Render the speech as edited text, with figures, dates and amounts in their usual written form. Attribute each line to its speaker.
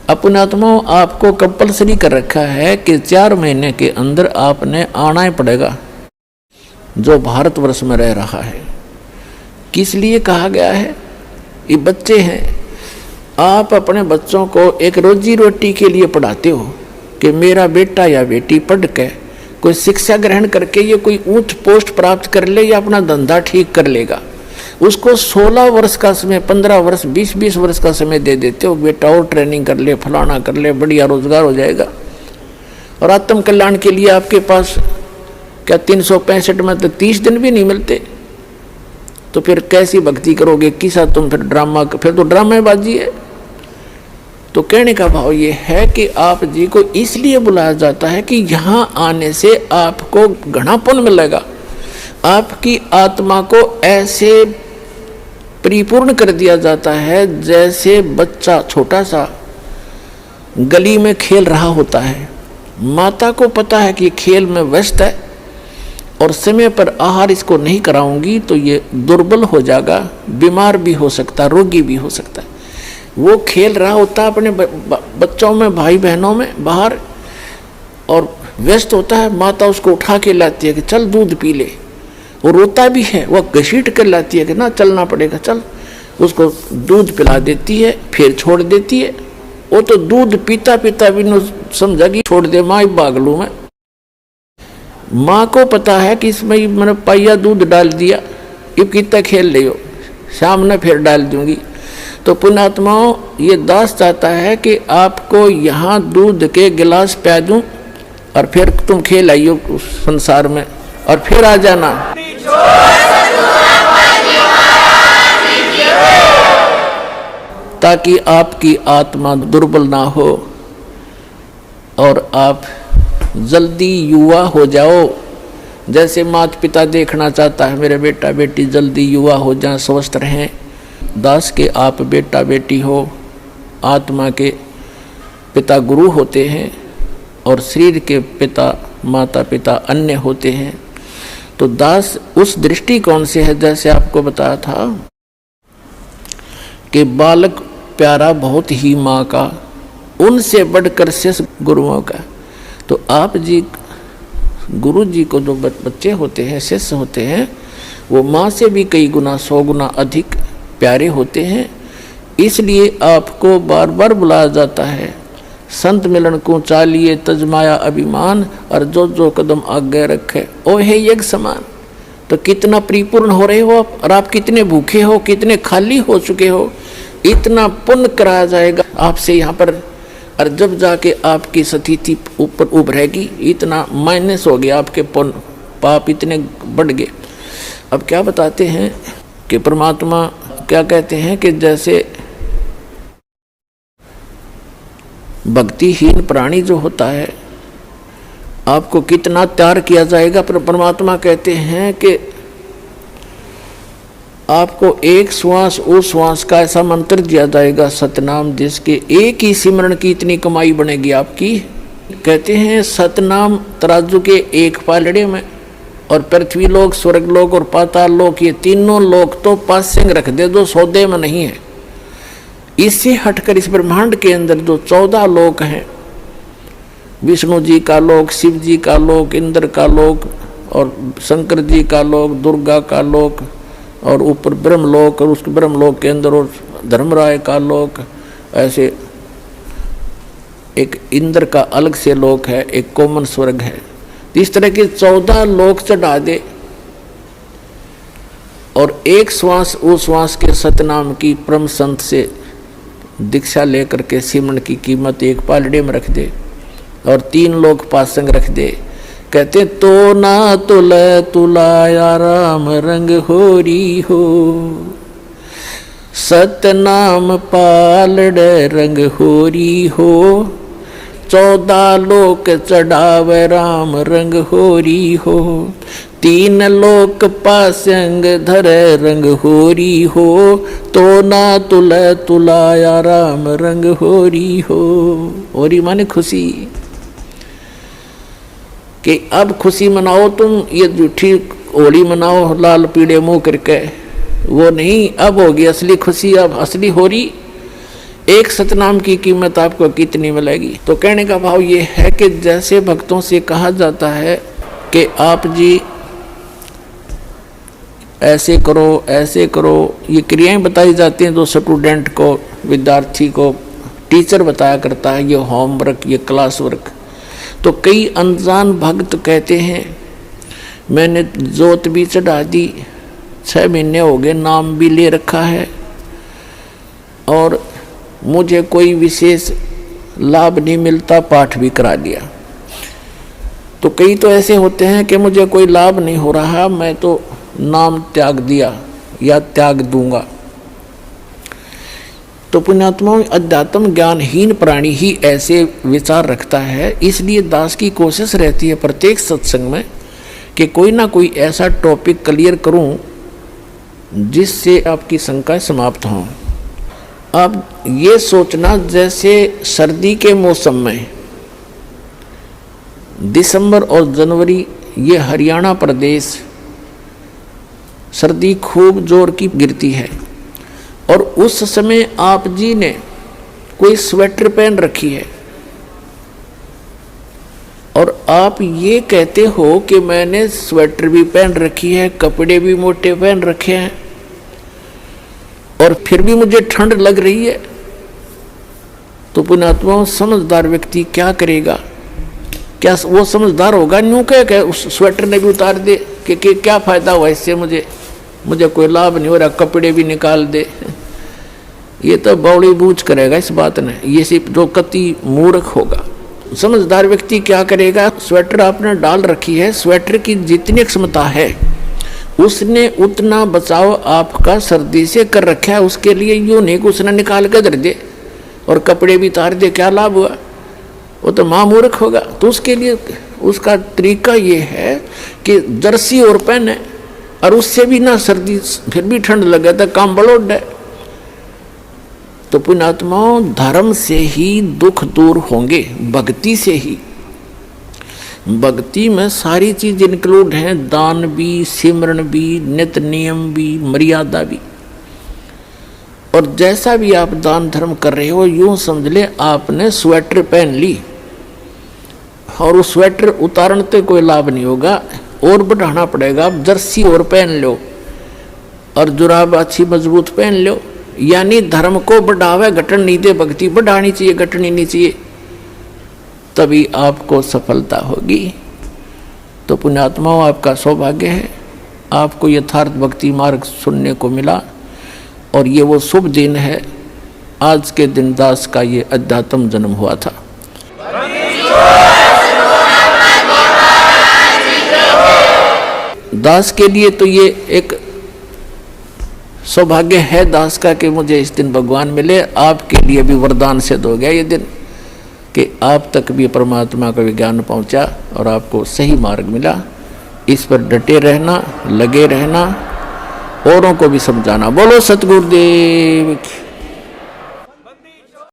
Speaker 1: अपनात्माओं, आपको कंपल्सरी कर रखा है कि 4 महीने के अंदर आपने आना ही पड़ेगा जो भारतवर्ष में रह रहा है। किस लिए कहा गया है? ये बच्चे हैं, आप अपने बच्चों को एक रोजी रोटी के लिए पढ़ाते हो कि मेरा बेटा या बेटी पढ़ के कोई शिक्षा ग्रहण करके ये कोई ऊंच पोस्ट प्राप्त कर ले या अपना धंधा ठीक कर लेगा। उसको 16 वर्ष का समय, 15 वर्ष, 20-20 वर्ष का समय दे देते हो, बेटा और ट्रेनिंग कर ले, फलाना कर ले, बढ़िया रोजगार हो जाएगा। और आत्म कल्याण के लिए आपके पास क्या 365 में तो 30 दिन भी नहीं मिलते, तो फिर कैसी भक्ति करोगे? किसा तुम फिर ड्रामा, फिर तो ड्रामेबाजी है। तो कहने का भाव ये है कि आप जी को इसलिए बुलाया जाता है कि यहाँ आने से आपको घना पुण्य मिलेगा, आपकी आत्मा को ऐसे परिपूर्ण कर दिया जाता है जैसे बच्चा छोटा सा गली में खेल रहा होता है। माता को पता है कि खेल में व्यस्त है और समय पर आहार इसको नहीं कराऊंगी तो ये दुर्बल हो जाएगा, बीमार भी हो सकता, रोगी भी हो सकता है। वो खेल रहा होता है अपने बच्चों में, भाई बहनों में बाहर, और व्यस्त होता है। माता उसको उठा के लाती है कि चल दूध पी ले, वो रोता भी है, वह घसीट कर लाती है कि ना चलना पड़ेगा, चल। उसको दूध पिला देती है, फिर छोड़ देती है। वो तो दूध पीता पीता भी न समझा कि छोड़ दे माँ, भाग लूँ मैं। माँ को पता है कि इसमें मैंने पाइया दूध डाल दिया, अब कितना खेल रही हो, शाम में फिर डाल दूंगी। तो पुण्यात्माओं, ये दास चाहता है कि आपको यहाँ दूध के गिलास पिला दूं और फिर तुम खेल आइयो उस संसार में और फिर आ जाना। ताकि आपकी आत्मा दुर्बल ना हो और आप जल्दी युवा हो जाओ। जैसे माता पिता देखना चाहता है मेरे बेटा बेटी जल्दी युवा हो जाए, स्वस्थ रहें। दास के आप बेटा बेटी हो, आत्मा के पिता गुरु होते हैं और शरीर के पिता माता पिता अन्य होते हैं। तो दास उस दृष्टिकोण से है, जैसे आपको बताया था कि बालक प्यारा बहुत ही माँ का, उनसे बढ़कर शेष गुरुओं का। तो आप जी गुरु जी को जो बच्चे होते हैं, शिष्य होते हैं, वो माँ से भी कई गुना 100 गुना अधिक प्यारे होते हैं। इसलिए आपको बार बार बुलाया जाता है। संत मिलन को चालिए तजमाया अभिमान, और जो जो कदम आगे रखे ओ है यज्ञ समान। तो कितना परिपूर्ण हो रहे हो आप, और आप कितने भूखे हो, कितने खाली हो चुके हो, इतना पुण्य कराया जाएगा आपसे यहाँ पर। और जब जाके आपकी स्थिति ऊपर उभरेगी, इतना माइनस हो गया आपके पुण्य पाप इतने बढ़ गए। अब क्या बताते हैं कि परमात्मा क्या कहते हैं कि जैसे भक्तिहीन प्राणी जो होता है आपको कितना त्याग किया जाएगा, पर परमात्मा कहते हैं कि आपको एक श्वास उस श्वास का ऐसा मंत्र दिया जाएगा सतनाम, जिसके एक ही सिमरण की इतनी कमाई बनेगी आपकी। कहते हैं सतनाम तराजू के एक पालड़े में, और पृथ्वी लोक, स्वर्ग लोक और पाताल लोक, ये तीनों लोक तो पासिंग रख दे जो सौदे में नहीं है। इससे हटकर इस ब्रह्मांड के अंदर जो 14 लोक हैं, विष्णु जी का लोक, शिव जी का लोक, इंद्र का लोक और शंकर जी का लोक, दुर्गा का लोक, और ऊपर ब्रह्मलोक, और उस ब्रह्मलोक के अंदर और धर्मराय का लोक, ऐसे एक इंद्र का अलग से लोक है, एक कॉमन स्वर्ग है। इस तरह के 14 लोक चढ़ा दे, और एक श्वास उस श्वास के सतनाम की परम संत से दीक्षा लेकर के सिमरण की कीमत एक पालड़े में रख दे, और 3 लोक पासंग रख दे। कहते तो ना तुल तुलाया राम रंग होरी हो, सतनाम पालड़ रंग होरी हो, 14 लोक चढ़ावे राम रंग होरी हो, 3 लोक पासंग धर रंग होरी हो, तो ना तुल तुलाया राम रंग होरी हो। होरी माने खुशी, कि अब खुशी मनाओ तुम, ये झूठी होली मनाओ लाल पीड़े मुंह करके, वो नहीं, अब होगी असली खुशी, अब असली होरी। एक सतनाम की कीमत आपको कितनी मिलेगी? तो कहने का भाव ये है कि जैसे भक्तों से कहा जाता है कि आप जी ऐसे करो, ये क्रियाएं बताई जाती हैं, जो स्टूडेंट को, विद्यार्थी को टीचर बताया करता है, ये होमवर्क, ये क्लास वर्क। तो कई अनजान भक्त कहते हैं मैंने जोत भी चढ़ा दी, 6 महीने हो गए, नाम भी ले रखा है और मुझे कोई विशेष लाभ नहीं मिलता, पाठ भी करा लिया। तो कई तो ऐसे होते हैं कि मुझे कोई लाभ नहीं हो रहा, मैं तो नाम त्याग दिया या त्याग दूंगा। तो पुण्यात्माओं, अध्यात्म ज्ञानहीन प्राणी ही ऐसे विचार रखता है। इसलिए दास की कोशिश रहती है प्रत्येक सत्संग में कि कोई ना कोई ऐसा टॉपिक क्लियर करूं जिससे आपकी शंकाएं समाप्त हों। अब ये सोचना, जैसे सर्दी के मौसम में दिसंबर और जनवरी, ये हरियाणा प्रदेश सर्दी खूब जोर की गिरती है और उस समय आप जी ने कोई स्वेटर पहन रखी है और आप ये कहते हो कि मैंने स्वेटर भी पहन रखी है, कपड़े भी मोटे पहन रखे हैं और फिर भी मुझे ठंड लग रही है। तो पुण्यात्माओं, समझदार व्यक्ति क्या करेगा? क्या वो समझदार होगा? न्यू कह उस स्वेटर ने भी उतार दे कि क्या फायदा हुआ इससे, मुझे कोई लाभ नहीं हो रहा, कपड़े भी निकाल दे। ये तो बौड़ी बूझ करेगा इस बात ने, ये सिर्फ जो कति मूर्ख होगा। समझदार व्यक्ति क्या करेगा? स्वेटर आपने डाल रखी है, स्वेटर की जितनी क्षमता है उसने उतना बचाव आपका सर्दी से कर रखा है। उसके लिए यूं नहीं कि उसने निकाल के धर दे और कपड़े भी उतार दे, क्या लाभ हुआ? वो तो महामूर्ख होगा। तो उसके लिए उसका तरीका ये है कि जर्सी और पहने और उससे भी ना सर्दी, फिर भी ठंड लगे तो काम बलोड है। तो पुण्यात्माओं, धर्म से ही दुख दूर होंगे, भक्ति से ही। भक्ति में सारी चीज इंक्लूड हैं, दान भी, सिमरन भी, नित्य नियम भी, मर्यादा भी। और जैसा भी आप दान धर्म कर रहे हो, यूं समझ ले आपने स्वेटर पहन ली और उस स्वेटर उतारने से कोई लाभ नहीं होगा, और बढ़ाना पड़ेगा। आप जर्सी और पहन लो और जुराब अच्छी मजबूत पहन लो, यानी धर्म को बढ़ावे, घटन नहीं दे। भक्ति बढ़ानी चाहिए, घटनी नहीं चाहिए, तभी आपको सफलता होगी। तो पुण्यात्माओं, आपका सौभाग्य है, आपको यथार्थ भक्ति मार्ग सुनने को मिला और ये वो शुभ दिन है। आज के दिन दास का ये अध्यात्म जन्म हुआ था। दास के लिए तो ये एक सौभाग्य है दास का कि मुझे इस दिन भगवान मिले। आपके लिए भी वरदान सिद्ध हो गया ये दिन कि आप तक भी परमात्मा का विज्ञान पहुंचा और आपको सही मार्ग मिला। इस पर डटे रहना, लगे रहना, औरों को भी समझाना। बोलो सतगुरुदेव की।